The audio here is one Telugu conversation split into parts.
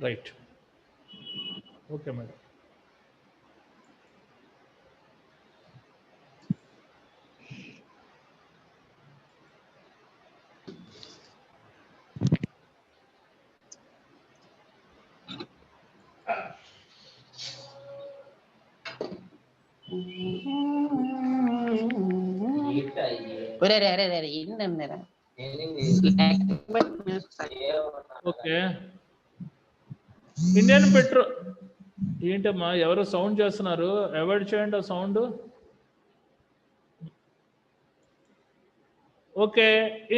Right. Okay madam. Okay. Indian petrol ఏంటమ్మా ఎవరో సౌండ్ చేస్తున్నారు, అవాయిడ్ చేయండి ఆ sound. Okay.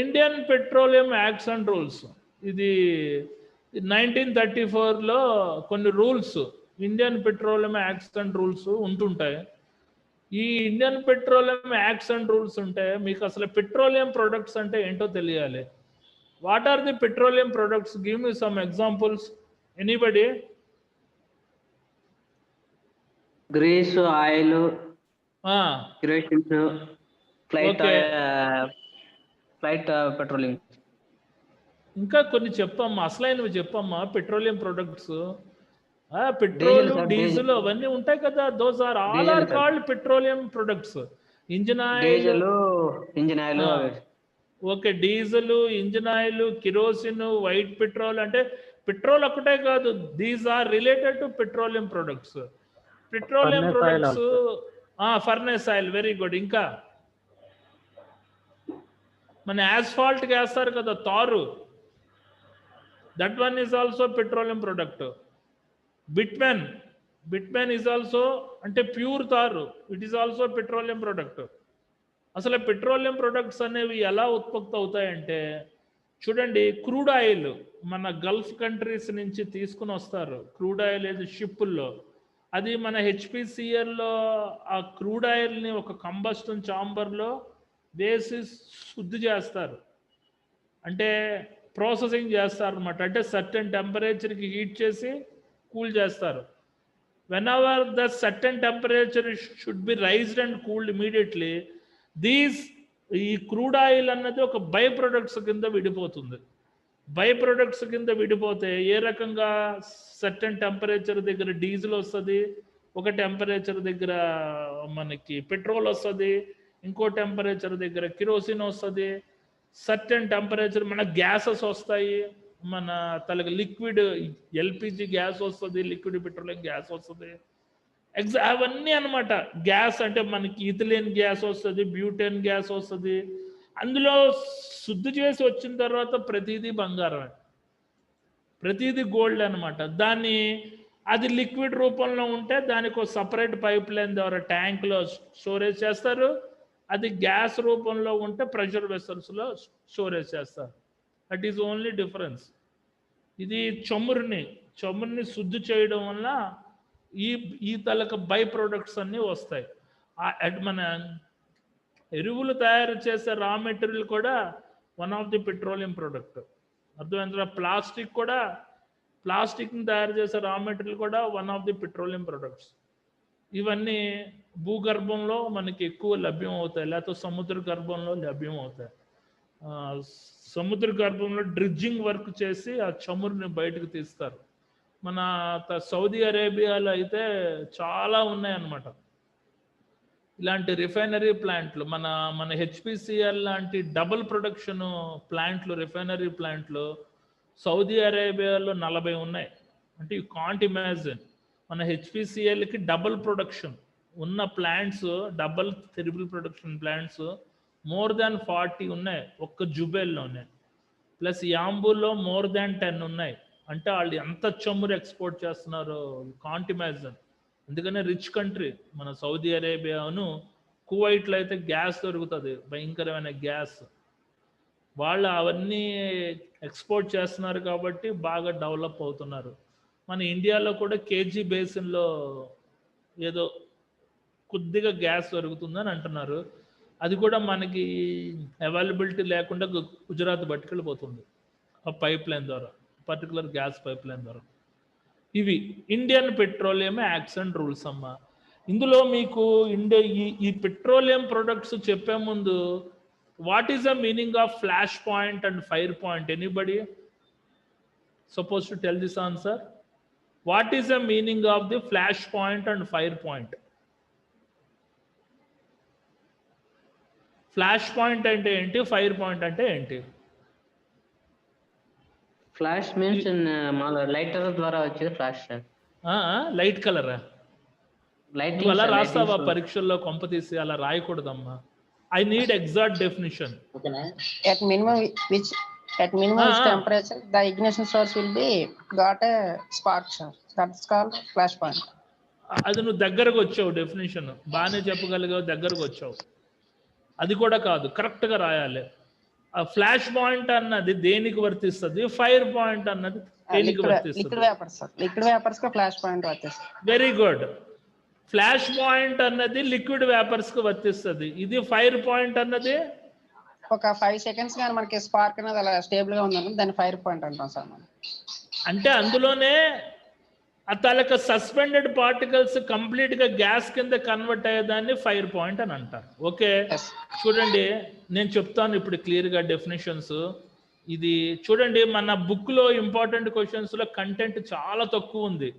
Indian petroleum acts and rules, ఇది 1934లో కొన్ని rules, Indian petroleum acts and rules ఉంటుంటాయి. ఈ Indian petroleum acts and rules ఉంటే మీకు అసలు పెట్రోలియం ప్రొడక్ట్స్ అంటే ఏంటో తెలియాలి. What are the petroleum products? Give me some examples, anybody? Grease, oil, kerosenes, flight petroleum. ఇంకా కొన్ని చెప్పమ్మా, అసలైనవి చెప్పమ్మా. పెట్రోలియం ప్రొడక్ట్స్, పెట్రోల్, డీజిల్ అవన్నీ ఉంటాయి కదా. Those are all are called petroleum products. Engine oil, okay, diesel, engine oil, kerosene, white petrol, అంటే పెట్రోల్ ఒక్కటే కాదు, these are related to petroleum products. Petroleum products, furnace oil, very good. ఇంకా మన యాస్ఫాల్ట్కి వేస్తారు కదా తారు, that one is also petroleum product. Bitumen is also, అంటే ప్యూర్ తారు, it is also petroleum product. అసలు పెట్రోలియం ప్రొడక్ట్స్ అనేవి ఎలా ఉత్పత్తి అవుతాయంటే చూడండి, క్రూడ్ ఆయిల్ మన గల్ఫ్ కంట్రీస్ నుంచి తీసుకుని వస్తారు. క్రూడ్ ఆయిల్ ఏది షిప్పుల్లో, అది మన హెచ్పిసిఎల్లో ఆ క్రూడ్ ఆయిల్ని ఒక కంబస్టన్ ఛాంబర్లో వేసి శుద్ధి చేస్తారు, అంటే ప్రాసెసింగ్ చేస్తారు అనమాట. అంటే సర్టెన్ టెంపరేచర్కి హీట్ చేసి కూల్ చేస్తారు. When ever the certain temperature should be raised and cooled immediately, ఈ క్రూడ్ ఆయిల్ అన్నది ఒక బై ప్రొడక్ట్స్ కింద విడిపోతుంది. బై ప్రొడక్ట్స్ కింద విడిపోతే ఏ రకంగా సర్టెన్ టెంపరేచర్ దగ్గర డీజిల్ వస్తుంది, ఒక టెంపరేచర్ దగ్గర మనకి పెట్రోల్ వస్తుంది, ఇంకో టెంపరేచర్ దగ్గర కిరోసిన్ వస్తుంది, సర్టెన్ టెంపరేచర్ మన గ్యాసెస్ వస్తాయి, మన తలకి లిక్విడ్ ఎల్పిజి గ్యాస్ వస్తుంది, లిక్విడ్ పెట్రోలియం గ్యాస్ వస్తుంది, అవన్నీ అనమాట. గ్యాస్ అంటే మనకి ఇథిలిన్ గ్యాస్ వస్తుంది, బ్యూటెన్ గ్యాస్ వస్తుంది. అందులో శుద్ధి చేసి వచ్చిన తర్వాత ప్రతిదీ బంగారం, ప్రతిదీ గోల్డ్ అనమాట. దాన్ని అది లిక్విడ్ రూపంలో ఉంటే దానికి ఒక సపరేట్ పైప్ లైన్ ద్వారా ట్యాంక్లో స్టోరేజ్ చేస్తారు. అది గ్యాస్ రూపంలో ఉంటే ప్రెషర్ వెసల్స్లో స్టోరేజ్ చేస్తారు. That is only difference. ఇది చమురుని శుద్ధి చేయడం వల్ల ఈ తలక బై ప్రొడక్ట్స్ అన్నీ వస్తాయి. మన ఎరువులు తయారు చేసే రా మెటీరియల్ కూడా one of the petroleum product. అర్థమైందా? ప్లాస్టిక్ని తయారు చేసే రా మెటీరియల్ కూడా one of the petroleum products. ఇవన్నీ భూగర్భంలో మనకి ఎక్కువ లభ్యం అవుతాయి, లేకపోతే సముద్ర గర్భంలో లభ్యం అవుతాయి. సముద్ర గర్భంలో డ్రిడ్జింగ్ వర్క్ చేసి ఆ చమురుని బయటకు తీస్తారు. మన సౌదీ అరేబియాలో అయితే చాలా ఉన్నాయన్నమాట ఇలాంటి రిఫైనరీ ప్లాంట్లు. మన హెచ్పిసిఎల్ లాంటి డబుల్ ప్రొడక్షన్ ప్లాంట్లు, రిఫైనరీ ప్లాంట్లు సౌదీ అరేబియాలో 40 ఉన్నాయి. అంటే యూ కాంట్ ఇమాజిన్, మన హెచ్పిసిఎల్కి డబుల్ ప్రొడక్షన్ ఉన్న plants, double triple production plants more than 40 ఉన్నాయి ఒక్క జుబేల్లోనే. ప్లస్ యాంబూలో మోర్ దాన్ 10 ఉన్నాయి. అంటే వాళ్ళు ఎంత చమురు ఎక్స్పోర్ట్ చేస్తున్నారో కాంట్ ఇమాజిన్. అందుకనే రిచ్ కంట్రీ మన సౌదీ అరేబియాను. కువైట్లో అయితే గ్యాస్ దొరుకుతుంది, భయంకరమైన గ్యాస్. వాళ్ళు అవన్నీ ఎక్స్పోర్ట్ చేస్తున్నారు కాబట్టి బాగా డెవలప్ అవుతున్నారు. మన ఇండియాలో కూడా కేజీ బేసిన్లో ఏదో కొద్దిగా గ్యాస్ దొరుకుతుందని అంటున్నారు. అది కూడా మనకి అవైలబిలిటీ లేకుండా గుజరాత్ పట్టుకెళ్ళిపోతుంది ఆ పైప్ లైన్ ద్వారా, పర్టికులర్ గ్యాస్ పైప్ లైన్ ద్వారా. ఇవి Indian petroleum acts and rules అమ్మా. ఇందులో మీకు ఈ పెట్రోలియం ప్రొడక్ట్స్ చెప్పే ముందు what is the meaning of flash point and fire point? Anybody suppose to tell this answer? What is the meaning of the flash point and fire point? Flash point అంటే ఏంటి, ఫైర్ పాయింట్ అంటే ఏంటి? ఫ్లాష్ మీన్స్ లైటర్ ద్వారా వచ్చేది ఫ్లాష్ సార్. లైట్ కలరా? లైటింగ్ నువ్వు అలా సార్, రాస్తావా లైటింగ్. పరీక్షల్లో? కొంప తీసి అలా రాయకూడదమ్మా. I need exact definition. At minimum which temperature the ignition source will be got a spark, sir. That's called flash point. అది నువ్వు దగ్గరకు వచ్చావు, డెఫినేషన్ బాగానే చెప్పగలిగావు, దగ్గరకు వచ్చావు. అది కూడా కాదు, కరెక్ట్గా రాయాలి. ఆ ఫ్లాష్ పాయింట్ అన్నది దేనికి వర్తిస్తుంది, ఫైర్ పాయింట్ అన్నది దేనికి వర్తిస్తుంది? Liquid vapors, sir. Liquid vapors का flash point వర్తిస్తుంది. Very good. ఫ్లాష్ పాయింట్ అన్నది లిక్విడ్ వేపర్స్ కు వర్తిస్తుంది. ఇది ఫైర్ పాయింట్ అన్నది ఒక 5 seconds గాని మనకి స్పార్క్ అనేది అలా స్టేబుల్ గా ఉందనుకో దాన్ని ఫైర్ పాయింట్ అంటాం సార్ మనం. అంటే అందులోనే తాలూకా సస్పెండెడ్ పార్టికల్స్ కంప్లీట్ గా గ్యాస్ కింద కన్వర్ట్ అయ్యేదాన్ని ఫైర్ పాయింట్ అని అంటారు. Okay, Yes. చూడండి నేను చెప్తాను ఇప్పుడు క్లియర్ గా డెఫినేషన్స్. ఇది చూడండి, మన బుక్ లో ఇంపార్టెంట్ క్వశ్చన్స్ లో కంటెంట్ చాలా తక్కువ ఉంది.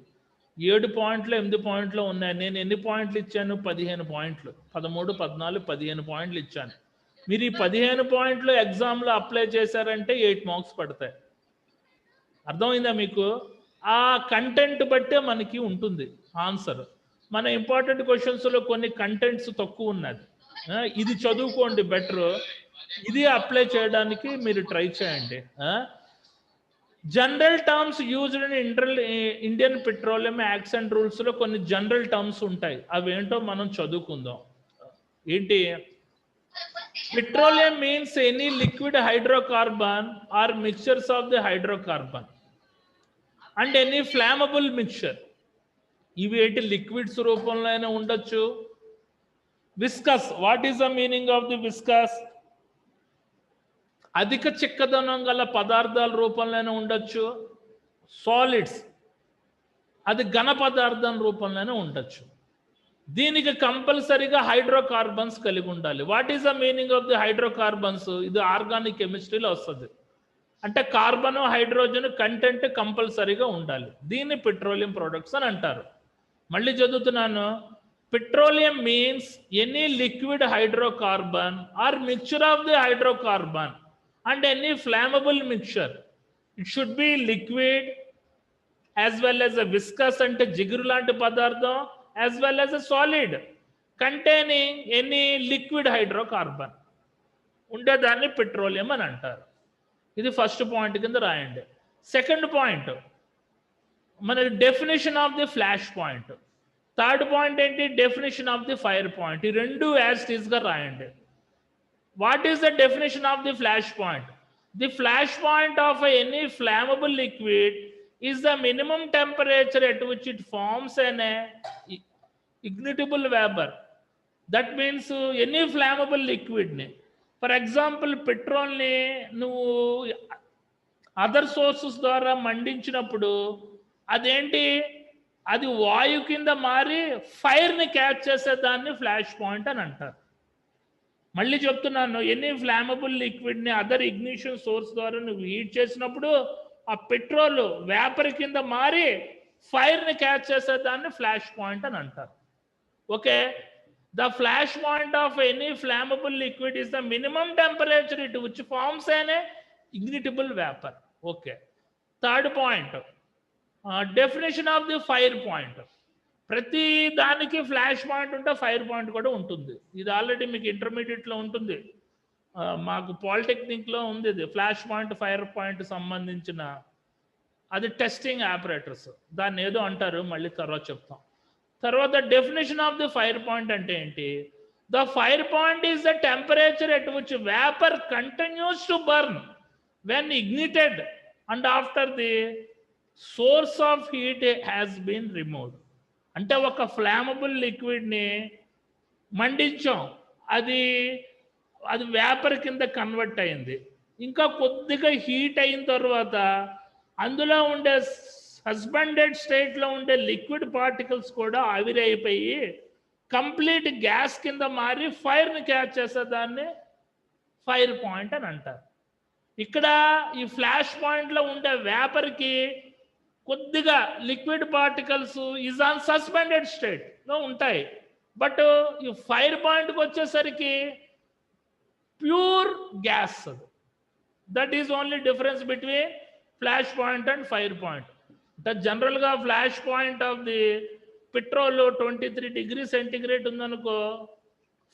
7 పాయింట్లు 8 పాయింట్లు ఉన్నాయి. నేను ఎన్ని పాయింట్లు ఇచ్చాను? 15 పాయింట్లు. 13, 14, 15 పాయింట్లు ఇచ్చాను. మీరు ఈ 15 పాయింట్లు ఎగ్జామ్లో అప్లై చేశారంటే 8 మార్క్స్ పడతాయి. అర్థమైందా మీకు? ఆ కంటెంట్ బట్టే మనకి ఉంటుంది ఆన్సర్. మన ఇంపార్టెంట్ క్వశ్చన్స్లో కొన్ని కంటెంట్స్ తక్కువ ఉన్నది. ఇది చదువుకోండి బెటర్. ఇది అప్లై చేయడానికి మీరు ట్రై చేయండి. General terms used in Indian petroleum acts and rules లో కొన్ని జనరల్ టర్మ్స్ ఉంటాయి. అవి ఏంటో మనం చదువుకుందాం. ఏంటి? Petroleum means any liquid hydrocarbon or mixtures of the hydrocarbon and any flammable mixture. ఇవి ఏంటి? లిక్విడ్స్ రూపంలో అయినా ఉండొచ్చు. Viscous, what is the meaning of the viscous? అధిక చిక్కదనం గల పదార్థాల రూపంలోనే ఉండొచ్చు. సాలిడ్స్, అది ఘన పదార్థం రూపంలోనే ఉండొచ్చు. దీనికి కంపల్సరీగా హైడ్రోకార్బన్స్ కలిగి ఉండాలి. What is the meaning of the hydrocarbons? ఇది ఆర్గానిక్ కెమిస్ట్రీలో వస్తుంది. అంటే కార్బన్, హైడ్రోజన్ కంటెంట్ కంపల్సరీగా ఉండాలి. దీన్ని పెట్రోలియం ప్రొడక్ట్స్ అని అంటారు. మళ్ళీ చదువుతున్నాను. Petroleum means any liquid hydrocarbon or mixture of the hydrocarbon and any flammable mixture. It should be liquid as well as a viscous ante జిగురు లాంటి పదార్థం as well as a solid containing any liquid hydrocarbon ఉండేదాన్ని పెట్రోలియం అని అంటారు. ఇది ఫస్ట్ పాయింట్ కింద రాయండి. సెకండ్ పాయింట్ మన definition of the flash point. Third point ఏంటి? Definition of the fire point. ఈ రెండు యాజ్ ఇట్ ఈస్ గా రాయండి. What is the definition of the flash point? The flash point of any flammable liquid is the minimum temperature at which it forms an ignitable vapor. That means any flammable liquid ni, for example petrol ni నువ్వు అదర్ సోర్సెస్ ద్వారా మండించినప్పుడు అదేంటి? అది వాయు కింద మారి ఫైర్ని క్యాచ్ చేసే దాన్ని ఫ్లాష్ పాయింట్ అని అంటారు. మళ్ళీ చెప్తున్నాను, ఎనీ ఫ్లామబుల్ లిక్విడ్ని అదర్ ఇగ్నిషన్ సోర్స్ ద్వారా నువ్వు హీట్ చేసినప్పుడు ఆ పెట్రోల్ వేపర్ కింద మారి ఫైర్ని క్యాచ్ చేసేదాన్ని ఫ్లాష్ పాయింట్ అని అంటారు. Okay, the flash point of any flammable liquid is the minimum temperature at which forms an ignitable vapour. Okay, third point definition of the fire point. ప్రతి దానికి ఫ్లాష్ పాయింట్ ఉంటే ఫైర్ పాయింట్ కూడా ఉంటుంది. ఇది ఆల్రెడీ మీకు ఇంటర్మీడియట్లో ఉంటుంది. మాకు పాలిటెక్నిక్లో ఉంది ఇది. ఫ్లాష్ పాయింట్, ఫైర్ పాయింట్ సంబంధించిన అది టెస్టింగ్ ఆపరేటర్స్, దాన్ని ఏదో అంటారు, మళ్ళీ తర్వాత చెప్తాం. తర్వాత definition of the fire point అంటే ఏంటి? The fire point is the temperature at which vapour continues to burn when ignited and after the source of heat has been removed. అంటే ఒక ఫ్లామబుల్ లిక్విడ్ని మండించాం, అది వేపర్ కింద కన్వర్ట్ అయింది. ఇంకా కొద్దిగా హీట్ అయిన తర్వాత అందులో ఉండే సస్పెండెడ్ స్టేట్లో ఉండే లిక్విడ్ పార్టికల్స్ కూడా ఆవిరైపోయి కంప్లీట్ గ్యాస్ కింద మారి ఫైర్ని క్యాచ్ చేసేదాన్ని ఫైర్ పాయింట్ అని అంటారు. ఇక్కడ ఈ ఫ్లాష్ పాయింట్లో ఉండే వేపర్కి కొద్దిగా liquid particles is on suspended స్టేట్లో ఉంటాయి. బట్ ఈ ఫైర్ పాయింట్కి వచ్చేసరికి pure gas. That is only difference between flash point and fire point. అంటే జనరల్గా flash point of the petrol 23 degree centigrade ఉందనుకో,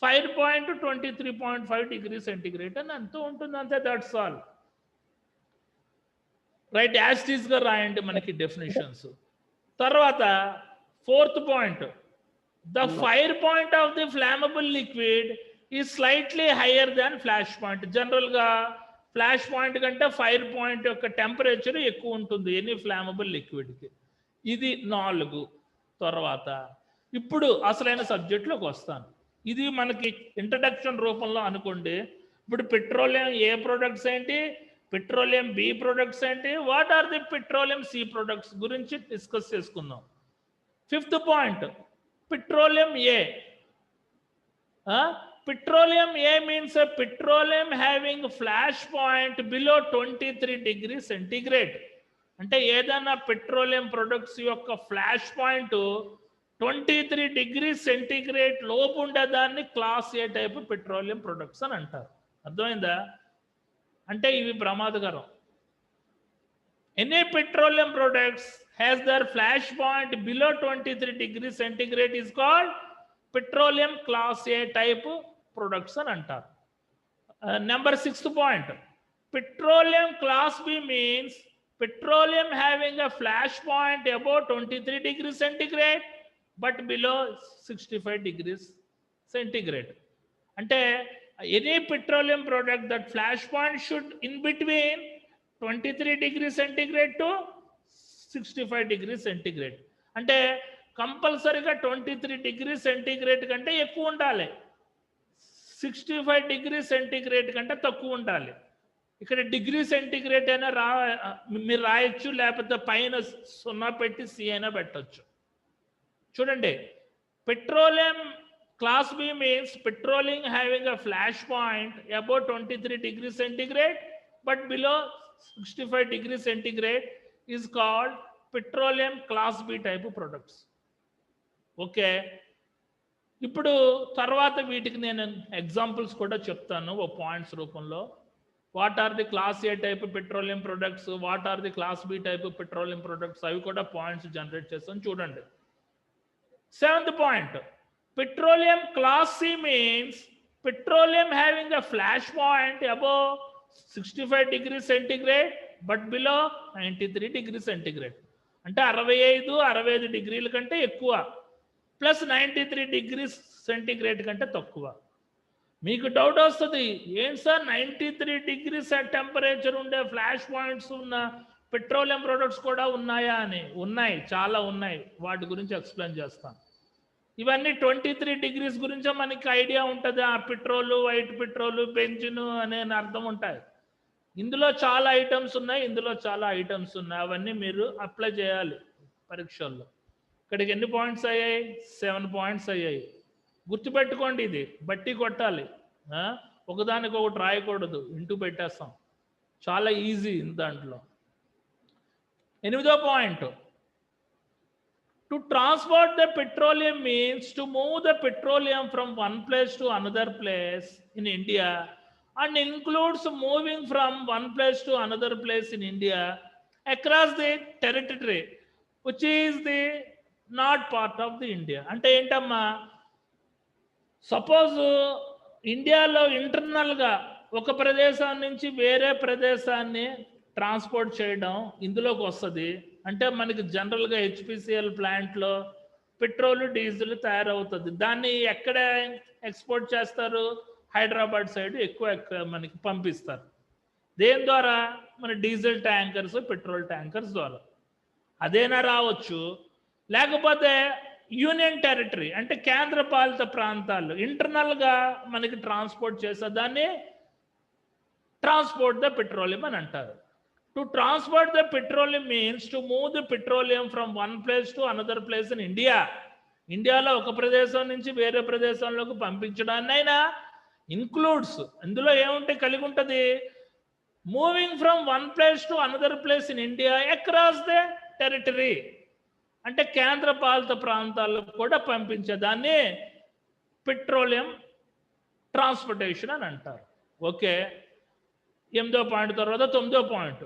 ఫైర్ పాయింట్ 23.5 డిగ్రీ సెంటిగ్రేడ్ అని అంతూ ఉంటుంది, అంతే. That's all. రైట్, యాస్టీస్గా రాయండి మనకి డెఫినేషన్స్. తర్వాత 4th point, the fire point of the flammable liquid is slightly higher than flash point. జనరల్గా ఫ్లాష్ పాయింట్ కంటే ఫైర్ పాయింట్ యొక్క టెంపరేచర్ ఎక్కువ ఉంటుంది ఎనీ ఫ్లామబుల్ లిక్విడ్కి. ఇది 4. తర్వాత ఇప్పుడు అసలైన సబ్జెక్ట్లోకి వస్తాను. ఇది మనకి ఇంట్రడక్షన్ రూపంలో అనుకోండి. ఇప్పుడు పెట్రోలియం ఏ ప్రొడక్ట్స్ ఏంటి, పెట్రోలియం బి ప్రొడక్ట్స్ ఏంటి, what are the petroleum C products గురించి డిస్కస్ చేసుకుందాం. 5th point, petroleum A. Petroleum A means a petroleum having flash point below 23 degrees centigrade. అంటే ఏదైనా పెట్రోలియం ప్రొడక్ట్స్ యొక్క ఫ్లాష్ పాయింట్ 23 డిగ్రీ సెంటిగ్రేడ్ లోపు ఉండేదాన్ని class A type petroleum products అని అంటారు. అర్థమైందా? అంటే ఇవి ప్రమాదకరం. Any petroleum products has their flash point below 23 degree centigrade is called petroleum class A type products అని అంటారు. Number 6th point, petroleum class B means petroleum having a flash point above 23 degrees centigrade but below 65 degrees centigrade. Ante any petroleum product that flash point should in between 23 degrees centigrade to 65 degrees centigrade. Ante కంపల్సరీగా 23 డిగ్రీ సెంటిగ్రేడ్ కంటే ఎక్కువ ఉండాలి, 65 డిగ్రీ సెంటిగ్రేడ్ కంటే తక్కువ ఉండాలి. ఇక్కడ డిగ్రీ సెంటిగ్రేడ్ అయినా మీరు రాయొచ్చు, లేకపోతే పైన 0 పెట్టి సి అయినా పెట్టచ్చు. చూడండి, petroleum class B means petroleum having a flash point above 23 degree centigrade but below 65 degree centigrade is called petroleum class B type products. Okay, ఇప్పుడు తర్వాత వీటికి నేను ఎగ్జాంపుల్స్ కూడా చెప్తాను ఓ పాయింట్స్ రూపంలో. What are the class A type petroleum products, what are the class B type petroleum products, అవి కూడా పాయింట్స్ జనరేట్ చేస్తాను. చూడండి, 7th point, petroleum class C means petroleum having a flash point above 65 degree centigrade but below 93 degree centigrade. అంటే 65 డిగ్రీల కంటే ఎక్కువ ప్లస్ 93 డిగ్రీ సెంటిగ్రేడ్ కంటే తక్కువ. మీకు డౌట్ వస్తుంది, ఏంటి సార్ 93 డిగ్రీస్ టెంపరేచర్ ఉండే ఫ్లాష్ పాయింట్స్ ఉన్న పెట్రోలియం ప్రొడక్ట్స్ కూడా ఉన్నాయా అని. ఉన్నాయి, చాలా ఉన్నాయి, వాటి గురించి ఎక్స్ప్లెయిన్ చేస్తాను. ఇవన్నీ 23 డిగ్రీస్ గురించే మనకి ఐడియా ఉంటుంది. ఆ పెట్రోలు, వైట్ పెట్రోలు, బెంజిన్ అనే అర్థం ఉంటాయి. ఇందులో చాలా ఐటమ్స్ ఉన్నాయి, అవన్నీ మీరు అప్లై చేయాలి పరీక్షల్లో. ఇక్కడికి ఎన్ని పాయింట్స్ అయ్యాయి? 7 పాయింట్స్ అయ్యాయి. గుర్తుపెట్టుకోండి, ఇది బట్టి కొట్టాలి, ఒకదానికి ఒకటి రాయకూడదు, ఇంటూ పెట్టేస్తాం. చాలా ఈజీ దాంట్లో. 8వ point, to transport the petroleum means to move the petroleum from one place to another place in India and includes moving from one place to another place in India across the territory which is the not part of the India. అంటే ఏంటమ్మా, సపోజ్ ఇండియాలో ఇంటర్నల్గా ఒక ప్రదేశం నుంచి వేరే ప్రదేశాన్ని ట్రాన్స్పోర్ట్ చేయడం ఇందులోకి వస్తుంది. అంటే మనకి జనరల్గా HPCL ప్లాంట్లో పెట్రోల్, డీజిల్ తయారవుతుంది. దాన్ని ఎక్కడ ఎక్స్పోర్ట్ చేస్తారు? హైదరాబాద్ సైడ్ ఎక్కువ మనకి పంపిస్తారు. దేని ద్వారా? మన డీజిల్ ట్యాంకర్స్, పెట్రోల్ ట్యాంకర్స్ ద్వారా. అదేనా రావచ్చు, లేకపోతే యూనియన్ టెరిటరీ అంటే కేంద్రపాలిత ప్రాంతాలు ఇంటర్నల్గా మనకి ట్రాన్స్పోర్ట్ చేసే దాన్ని ట్రాన్స్పోర్ట్ ద పెట్రోలియం అని అంటారు. To transport the petroleum means to move the petroleum from one place to another place in India. ఇండియాలో ఒక ప్రదేశం నుంచి వేరే ప్రదేశంలోకి పంపించడాన్నైనా includes, ఇందులో ఏముంటే కలిగి ఉంటుంది, moving from one place to another place in India across the territory అంటే కేంద్ర పాలిత ప్రాంతాలకు కూడా పంపించేదాన్ని పెట్రోలియం ట్రాన్స్పోర్టేషన్ అని అంటారు. ఓకే, 8వ పాయింట్ తర్వాత 9వ point.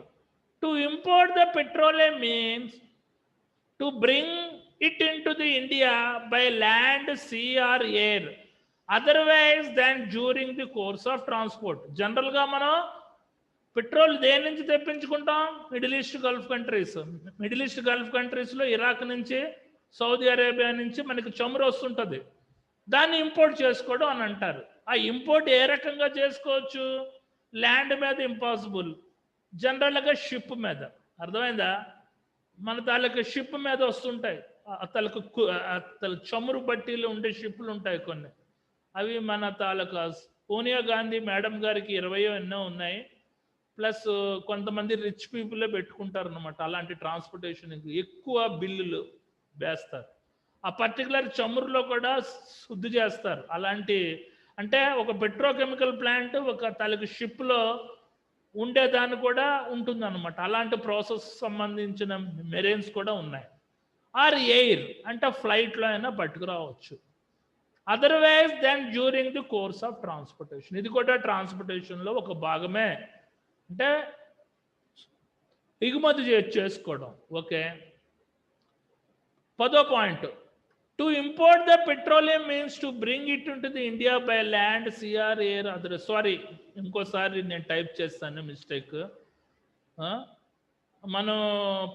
To import the petroleum means to bring it into the India by land, sea or air otherwise than during the course of transport. జనరల్గా మనం పెట్రోల్ దేని నుంచి తెప్పించుకుంటాం? Middle East Gulf countries. Middle East Gulf కంట్రీస్లో ఇరాక్ నుంచి, సౌదీ అరేబియా నుంచి మనకి చమురు వస్తుంటుంది. దాన్ని ఇంపోర్ట్ చేసుకోవడం అని అంటారు. ఆ ఇంపోర్ట్ ఏ రకంగా చేసుకోవచ్చు? ల్యాండ్ మీద ఇంపాసిబుల్, జనరల్గా షిప్ మీద. అర్థమైందా? మన తాలూకు షిప్ మీద వస్తుంటాయి. తలకు చమురు బట్టీలు ఉండే షిప్లు ఉంటాయి కొన్ని. అవి మన తాలూకా సోనియా గాంధీ మేడం గారికి 20 ఎన్నో ఉన్నాయి. ప్లస్ కొంతమంది రిచ్ పీపులే పెట్టుకుంటారు అనమాట. అలాంటి ట్రాన్స్పోర్టేషన్ ఎక్కువ బిల్లులు వేస్తారు. ఆ పర్టికులర్ చమురులో కూడా శుద్ధి చేస్తారు. అలాంటి అంటే ఒక పెట్రోకెమికల్ ప్లాంట్ ఒక తాలూకు షిప్లో ఉండేదాన్ని కూడా ఉంటుందన్నమాట. అలాంటి ప్రాసెస్ సంబంధించిన మెరైన్స్ కూడా ఉన్నాయి. ఆర్ ఎయిర్ అంటే ఫ్లైట్లో అయినా పట్టుకురావచ్చు. Otherwise then during the course of transportation. ఇది కూడా ట్రాన్స్పోర్టేషన్లో ఒక భాగమే. అంటే ఎగుమతి చేసుకోవడం. ఓకే, 10వ point. To import the petroleum means to bring it into the India by land, CR, air other. Sorry, ఇంకోసారి నేను టైప్ చేస్తాను, మిస్టేక్. మనం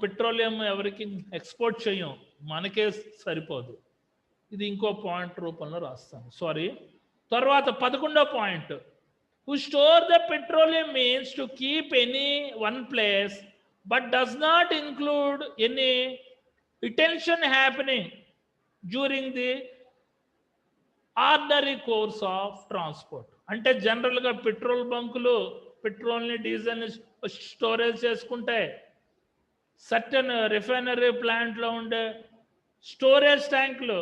పెట్రోలియం ఎవరికి ఎక్స్పోర్ట్ చేయం, మనకే సరిపోదు. ఇది ఇంకో పాయింట్ రూపంలో రాస్తాను, సారీ. తర్వాత 11వ point. Who store the petroleum means to keep any one place but does not include any retention happening during the ordinary course of transport. అంటే జనరల్గా పెట్రోల్ బంకులు పెట్రోల్ని, డీజిల్ని స్టోరేజ్ చేసుకుంటాయి. సర్టన్ రిఫైనరీ ప్లాంట్లో ఉండే స్టోరేజ్ ట్యాంకులు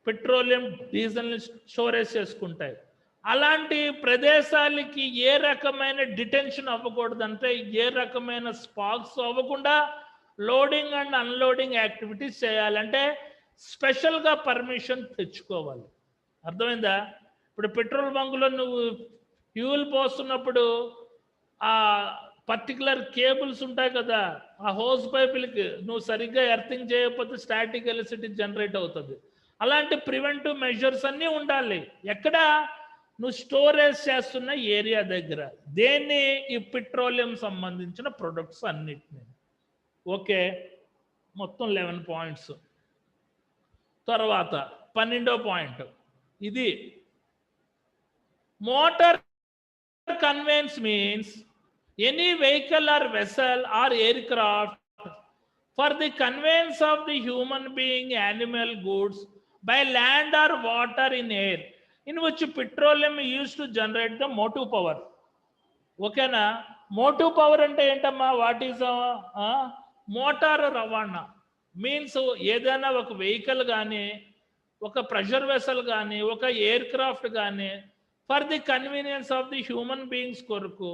పెట్రోలియం, డీజిల్ని స్టోరేజ్ చేసుకుంటాయి. అలాంటి ప్రదేశాలకి ఏ రకమైన డిటెన్షన్ అవ్వకూడదంటే, ఏ రకమైన స్పార్క్స్ అవ్వకుండా లోడింగ్ అండ్ అన్లోడింగ్ యాక్టివిటీస్ చేయాలంటే స్పెషల్గా పర్మిషన్ తెచ్చుకోవాలి. అర్థమైందా? ఇప్పుడు పెట్రోల్ బంకులో నువ్వు ఫ్యూల్ పోస్తున్నప్పుడు ఆ పర్టికులర్ కేబుల్స్ ఉంటాయి కదా, ఆ హోస్ పైపులకి నువ్వు సరిగ్గా ఎర్తింగ్ చేయకపోతే స్టాటిక్ ఎలక్ట్రిసిటీ జనరేట్ అవుతుంది. అలాంటి ప్రివెంటివ్ మెజర్స్ అన్నీ ఉండాలి. ఎక్కడ? నువ్వు స్టోరేజ్ చేస్తున్న ఏరియా దగ్గర. దేన్ని? ఈ పెట్రోలియం సంబంధించిన ప్రొడక్ట్స్ అన్నిటిని. ఓకే, మొత్తం 11 పాయింట్స్. తర్వాత 12వ పాయింట్. ఇది motor conveyance means any vehicle or vessel or aircraft for the conveyance of the human being, animal goods by land or water in air in which petroleum used to generate the motive power. ఓకేనా? మోటివ్ పవర్ అంటే ఏంటమ్మా? వాట్ ఈజ్ మోటార్ రవాణా మీన్స్ ఏదైనా ఒక వెహికల్ కానీ, ఒక ప్రెషర్ వెసల్ కానీ, ఒక ఎయిర్ క్రాఫ్ట్ కానీ for the convenience of the human beings కొరకు.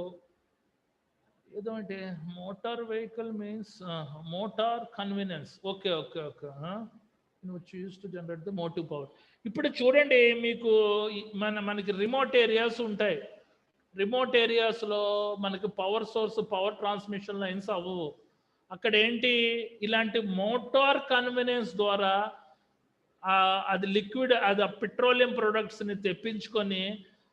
ఏదంటే motor vehicle means motor convenience. Okay okay okay which used to generate the motive power. ఇప్పుడు చూడండి, మీకు మనకి రిమోట్ ఏరియాస్ ఉంటాయి. రిమోట్ ఏరియాస్లో మనకి power source, power transmission lines అవ్వవు. అక్కడ ఏంటి? ఇలాంటి మోటార్ కన్వీనియన్స్ ద్వారా అది లిక్విడ్, అది పెట్రోలియం ప్రొడక్ట్స్ని తెప్పించుకొని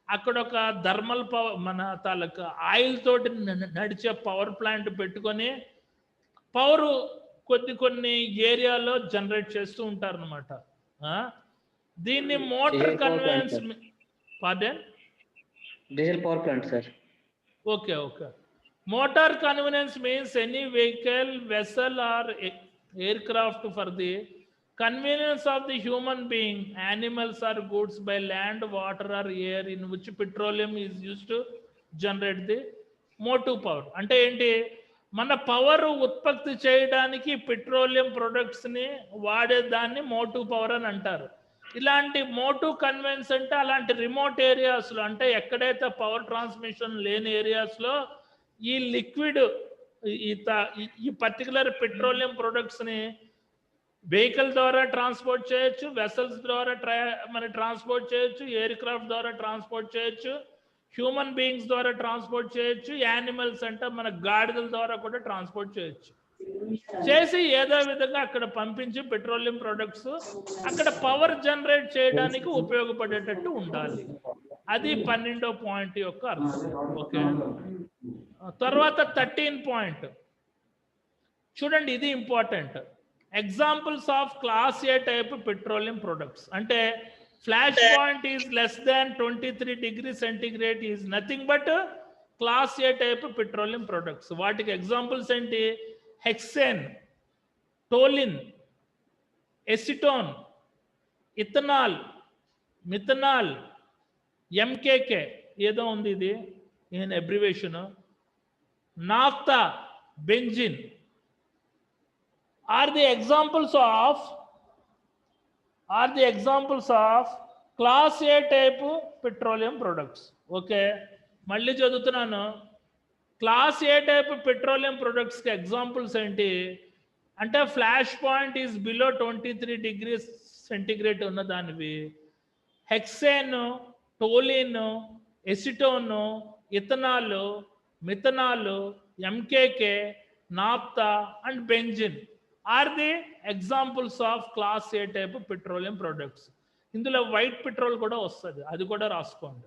అక్కడ ఒక థర్మల్ పవర్, మన తాలూకా ఆయిల్ తోటి నడిచే పవర్ ప్లాంట్ పెట్టుకొని పవరు కొన్ని ఏరియాలో జనరేట్ చేస్తూ ఉంటారు అనమాట. దీన్ని motor convenience. Pardon? Diesel power plant sir. Okay okay. Motor convenience means any vehicle, vessel or aircraft for the convenience of the human being, animals or goods by land, water or air in which petroleum is used to generate the motive power. అంటే ఏంటి? మన పవర్ ఉత్పత్తి చేయడానికి పెట్రోలియం ప్రొడక్ట్స్ని వాడేదాన్ని మోటివ్ పవర్ అని అంటారు. ఇలాంటి మోటివ్ కన్వెన్స్ అంటే అలాంటి రిమోట్ ఏరియాస్లో, అంటే ఎక్కడైతే పవర్ ట్రాన్స్మిషన్ లేని ఏరియాస్లో ఈ లిక్విడ్ ఈ పర్టికులర్ పెట్రోలియం ప్రొడక్ట్స్ని వెహికల్ ద్వారా ట్రాన్స్పోర్ట్ చేయొచ్చు, వెసల్స్ ద్వారా ట్రాన్స్పోర్ట్ చేయొచ్చు, ఎయిర్ క్రాఫ్ట్ ద్వారా ట్రాన్స్పోర్ట్ చేయొచ్చు, హ్యూమన్ బీయింగ్స్ ద్వారా ట్రాన్స్పోర్ట్ చేయొచ్చు, యానిమల్స్ అంటే మన గాడిదల ద్వారా కూడా ట్రాన్స్పోర్ట్ చేయొచ్చు. చేసి ఏదో విధంగా అక్కడ పంపించి పెట్రోలియం ప్రొడక్ట్స్ అక్కడ పవర్ జనరేట్ చేయడానికి ఉపయోగపడేటట్టు ఉండాలి. అది 12వ పాయింట్ యొక్క అర్థం. ఓకే, తర్వాత 13 పాయింట్ చూడండి, ఇది important. Examples of class A type petroleum products అంటే flash point is less than 23 degree centigrade is nothing but class A type petroleum products. వాటికి ఎగ్జాంపుల్స్ ఏంటి? Hexane, toluene, acetone, ethanol, methanol, MKK ఏదో ఉంది, ఇది ఈయన abbreviation, naphtha, benzene are the examples of class A type petroleum products. Okay, మళ్ళీ చదువుతున్నాను. Class A type petroleum products కి ఎగ్జాంపుల్స్ ఏంటి అంటే flash point is below 23 degree centigrade ఉన్న దానివి hexane, toluene, acetone, ethanol, methanol, MKK, naphtha and benzene are the examples of class A type petroleum products. ఇందులో వైట్ పెట్రోల్ కూడా వస్తుంది, అది కూడా రాసుకోండి.